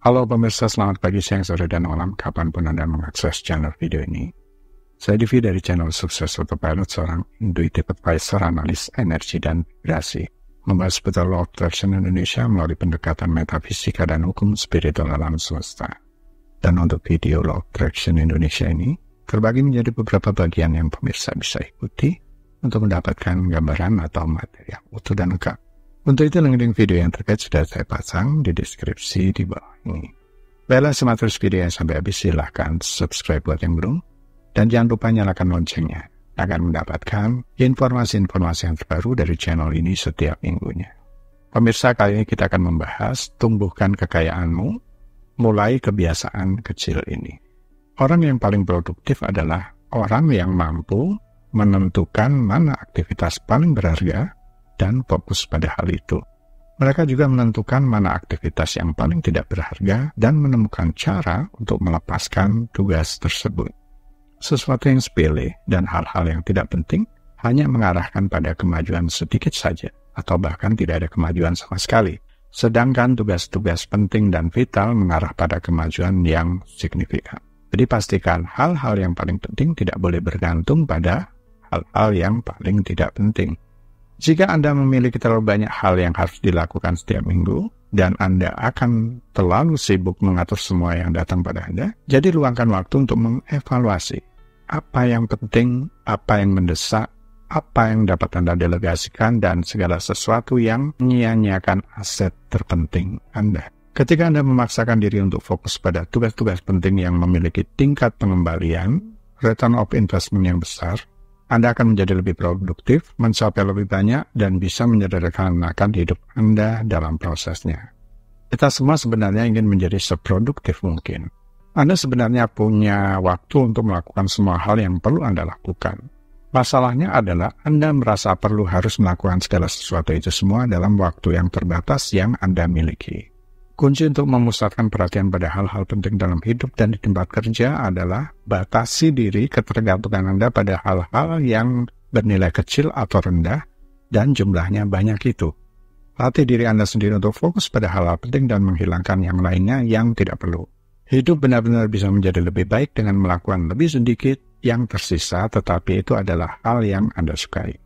Halo pemirsa, selamat pagi, siang, sore, dan malam kapanpun Anda mengakses channel video ini. Saya Divi dari channel Sukses Autopilot, seorang intuitive advisor, analis energi dan vibrasi, membahas seputar Law of Attraction Indonesia melalui pendekatan metafisika dan hukum spiritual alam semesta. Dan untuk video Law of Attraction Indonesia ini, terbagi menjadi beberapa bagian yang pemirsa bisa ikuti untuk mendapatkan gambaran atau materi yang utuh dan lengkap. Untuk itu, link video yang terkait sudah saya pasang di deskripsi di bawah ini. Baiklah, simak terus video yang sampai habis, silahkan subscribe buat yang belum, dan jangan lupa nyalakan loncengnya, akan mendapatkan informasi-informasi yang terbaru dari channel ini setiap minggunya. Pemirsa, kali ini kita akan membahas tumbuhkan kekayaanmu, mulai kebiasaan kecil ini. Orang yang paling produktif adalah orang yang mampu menentukan mana aktivitas paling berharga dan fokus pada hal itu. Mereka juga menentukan mana aktivitas yang paling tidak berharga dan menemukan cara untuk melepaskan tugas tersebut. Sesuatu yang sepele dan hal-hal yang tidak penting hanya mengarahkan pada kemajuan sedikit saja, atau bahkan tidak ada kemajuan sama sekali. Sedangkan tugas-tugas penting dan vital mengarah pada kemajuan yang signifikan. Jadi pastikan hal-hal yang paling penting tidak boleh bergantung pada hal-hal yang paling tidak penting. Jika Anda memiliki terlalu banyak hal yang harus dilakukan setiap minggu, dan Anda akan terlalu sibuk mengatur semua yang datang pada Anda, jadi luangkan waktu untuk mengevaluasi apa yang penting, apa yang mendesak, apa yang dapat Anda delegasikan, dan segala sesuatu yang menyia-nyiakan aset terpenting Anda. Ketika Anda memaksakan diri untuk fokus pada tugas-tugas penting yang memiliki tingkat pengembalian, return of investment yang besar, Anda akan menjadi lebih produktif, mencapai lebih banyak, dan bisa menyederhanakan hidup Anda dalam prosesnya. Kita semua sebenarnya ingin menjadi seproduktif mungkin. Anda sebenarnya punya waktu untuk melakukan semua hal yang perlu Anda lakukan. Masalahnya adalah Anda merasa perlu harus melakukan segala sesuatu itu semua dalam waktu yang terbatas yang Anda miliki. Kunci untuk memusatkan perhatian pada hal-hal penting dalam hidup dan di tempat kerja adalah batasi diri ketergantungan Anda pada hal-hal yang bernilai kecil atau rendah dan jumlahnya banyak itu. Latih diri Anda sendiri untuk fokus pada hal-hal penting dan menghilangkan yang lainnya yang tidak perlu. Hidup benar-benar bisa menjadi lebih baik dengan melakukan lebih sedikit yang tersisa, tetapi itu adalah hal yang Anda sukai.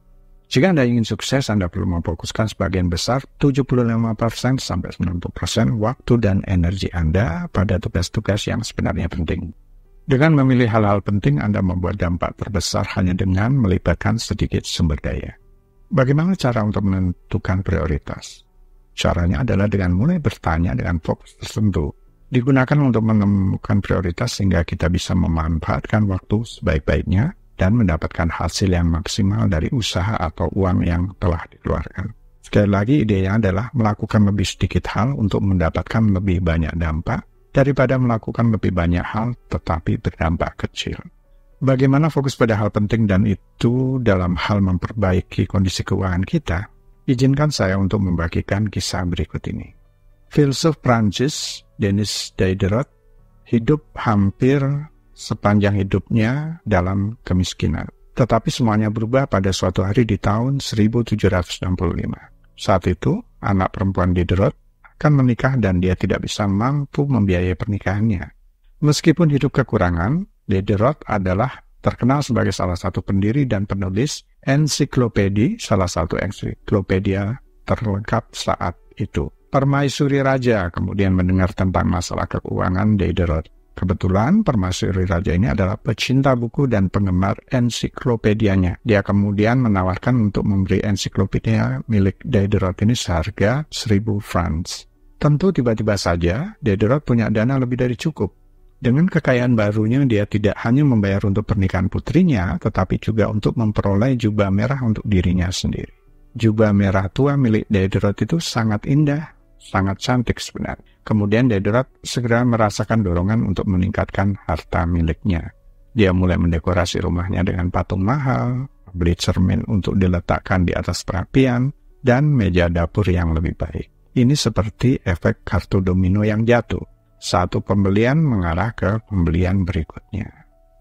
Jika Anda ingin sukses, Anda perlu memfokuskan sebagian besar 75% sampai 90% waktu dan energi Anda pada tugas-tugas yang sebenarnya penting. Dengan memilih hal-hal penting, Anda membuat dampak terbesar hanya dengan melibatkan sedikit sumber daya. Bagaimana cara untuk menentukan prioritas? Caranya adalah dengan mulai bertanya dengan fokus tertentu. Digunakan untuk menemukan prioritas sehingga kita bisa memanfaatkan waktu sebaik-baiknya dan mendapatkan hasil yang maksimal dari usaha atau uang yang telah dikeluarkan. Sekali lagi, idenya adalah melakukan lebih sedikit hal untuk mendapatkan lebih banyak dampak daripada melakukan lebih banyak hal tetapi berdampak kecil. Bagaimana fokus pada hal penting dan itu dalam hal memperbaiki kondisi keuangan kita? Izinkan saya untuk membagikan kisah berikut ini. Filsuf Prancis Denis Diderot hidup hampir sepanjang hidupnya dalam kemiskinan. Tetapi semuanya berubah pada suatu hari di tahun 1765. Saat itu, anak perempuan Diderot akan menikah dan dia tidak bisa mampu membiayai pernikahannya. Meskipun hidup kekurangan, Diderot adalah terkenal sebagai salah satu pendiri dan penulis ensiklopedi, salah satu ensiklopedia terlengkap saat itu. Permaisuri Raja kemudian mendengar tentang masalah keuangan Diderot. Kebetulan Permaisuri Raja ini adalah pecinta buku dan penggemar ensiklopedianya. Dia kemudian menawarkan untuk memberi ensiklopedia milik Diderot ini seharga 1.000 francs. Tentu tiba-tiba saja Diderot punya dana lebih dari cukup. Dengan kekayaan barunya dia tidak hanya membayar untuk pernikahan putrinya, tetapi juga untuk memperoleh jubah merah untuk dirinya sendiri. Jubah merah tua milik Diderot itu sangat indah, sangat cantik sebenarnya. Kemudian Diderot segera merasakan dorongan untuk meningkatkan harta miliknya. Dia mulai mendekorasi rumahnya dengan patung mahal, beli cermin untuk diletakkan di atas perapian, dan meja dapur yang lebih baik. Ini seperti efek kartu domino yang jatuh. Satu pembelian mengarah ke pembelian berikutnya.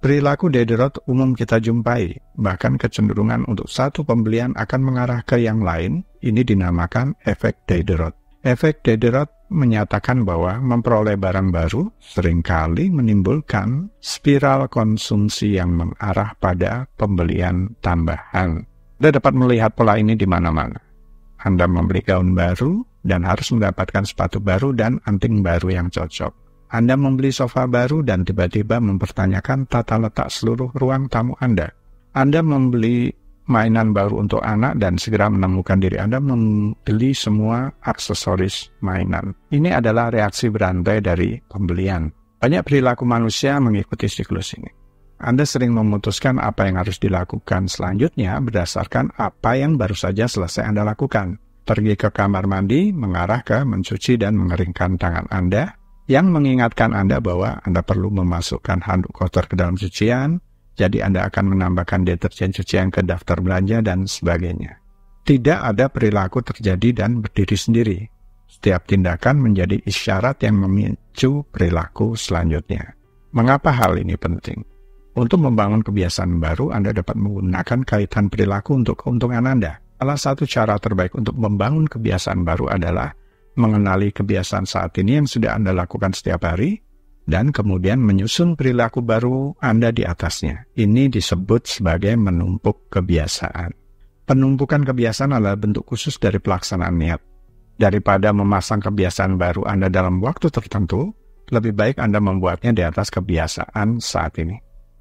Perilaku Diderot umum kita jumpai, bahkan kecenderungan untuk satu pembelian akan mengarah ke yang lain, ini dinamakan efek Diderot. Efek Diderot menyatakan bahwa memperoleh barang baru seringkali menimbulkan spiral konsumsi yang mengarah pada pembelian tambahan. Anda dapat melihat pola ini di mana-mana. Anda membeli gaun baru dan harus mendapatkan sepatu baru dan anting baru yang cocok. Anda membeli sofa baru dan tiba-tiba mempertanyakan tata letak seluruh ruang tamu Anda. Anda membeli mainan baru untuk anak dan segera menemukan diri Anda membeli semua aksesoris mainan. Ini adalah reaksi berantai dari pembelian. Banyak perilaku manusia mengikuti siklus ini. Anda sering memutuskan apa yang harus dilakukan selanjutnya berdasarkan apa yang baru saja selesai Anda lakukan. Pergi ke kamar mandi, mengarah ke mencuci dan mengeringkan tangan Anda, yang mengingatkan Anda bahwa Anda perlu memasukkan handuk kotor ke dalam cucian, jadi Anda akan menambahkan deterjen cucian ke daftar belanja dan sebagainya. Tidak ada perilaku terjadi dan berdiri sendiri. Setiap tindakan menjadi isyarat yang memicu perilaku selanjutnya. Mengapa hal ini penting? Untuk membangun kebiasaan baru, Anda dapat menggunakan kaitan perilaku untuk keuntungan Anda. Salah satu cara terbaik untuk membangun kebiasaan baru adalah mengenali kebiasaan saat ini yang sudah Anda lakukan setiap hari, dan kemudian menyusun perilaku baru Anda di atasnya. Ini disebut sebagai menumpuk kebiasaan. Penumpukan kebiasaan adalah bentuk khusus dari pelaksanaan niat. Daripada memasang kebiasaan baru Anda dalam waktu tertentu, lebih baik Anda membuatnya di atas kebiasaan saat ini.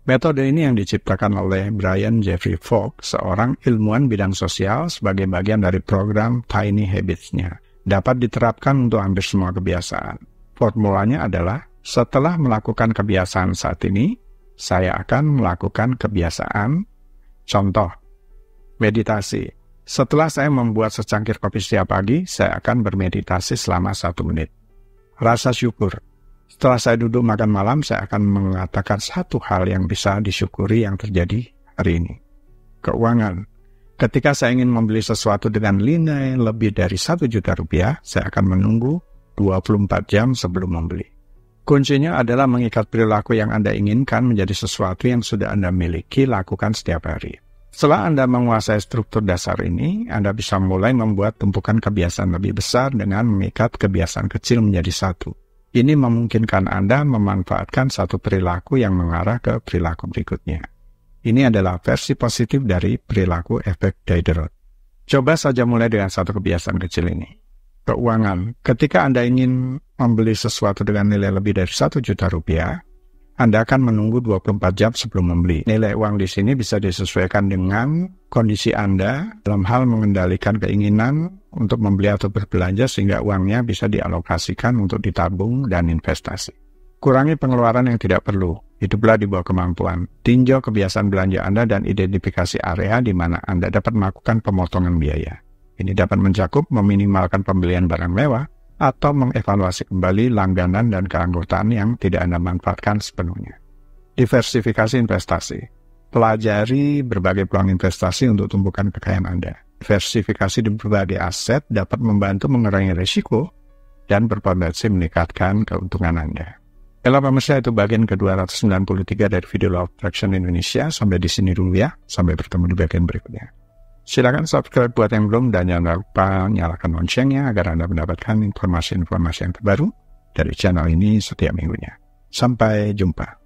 Metode ini yang diciptakan oleh Brian Jeffrey Fogg, seorang ilmuwan bidang sosial sebagai bagian dari program Tiny Habits-nya. Dapat diterapkan untuk hampir semua kebiasaan. Formulanya adalah, setelah melakukan kebiasaan saat ini, saya akan melakukan kebiasaan. Contoh, meditasi. Setelah saya membuat secangkir kopi setiap pagi, saya akan bermeditasi selama 1 menit. Rasa syukur. Setelah saya duduk makan malam, saya akan mengatakan satu hal yang bisa disyukuri yang terjadi hari ini. Keuangan. Ketika saya ingin membeli sesuatu dengan nilai lebih dari 1 juta rupiah, saya akan menunggu 24 jam sebelum membeli. Kuncinya adalah mengikat perilaku yang Anda inginkan menjadi sesuatu yang sudah Anda miliki, lakukan setiap hari. Setelah Anda menguasai struktur dasar ini, Anda bisa mulai membuat tumpukan kebiasaan lebih besar dengan mengikat kebiasaan kecil menjadi satu. Ini memungkinkan Anda memanfaatkan satu perilaku yang mengarah ke perilaku berikutnya. Ini adalah versi positif dari perilaku efek Diderot. Coba saja mulai dengan satu kebiasaan kecil ini. Keuangan. Ketika Anda ingin membeli sesuatu dengan nilai lebih dari 1 juta rupiah, Anda akan menunggu 24 jam sebelum membeli. Nilai uang di sini bisa disesuaikan dengan kondisi Anda dalam hal mengendalikan keinginan untuk membeli atau berbelanja sehingga uangnya bisa dialokasikan untuk ditabung dan investasi. Kurangi pengeluaran yang tidak perlu. Hiduplah di bawah kemampuan. Tinjau kebiasaan belanja Anda dan identifikasi area di mana Anda dapat melakukan pemotongan biaya. Ini dapat mencakup meminimalkan pembelian barang mewah atau mengevaluasi kembali langganan dan keanggotaan yang tidak Anda manfaatkan sepenuhnya. Diversifikasi investasi. Pelajari berbagai peluang investasi untuk tumbuhkan kekayaan Anda. Diversifikasi di berbagai aset dapat membantu mengurangi risiko dan berpotensi meningkatkan keuntungan Anda. Kalau pemirsa, itu bagian ke-293 dari video Law of Attraction Indonesia. Sampai di sini dulu ya. Sampai bertemu di bagian berikutnya. Silakan subscribe buat yang belum dan jangan lupa nyalakan loncengnya agar Anda mendapatkan informasi-informasi yang terbaru dari channel ini setiap minggunya. Sampai jumpa.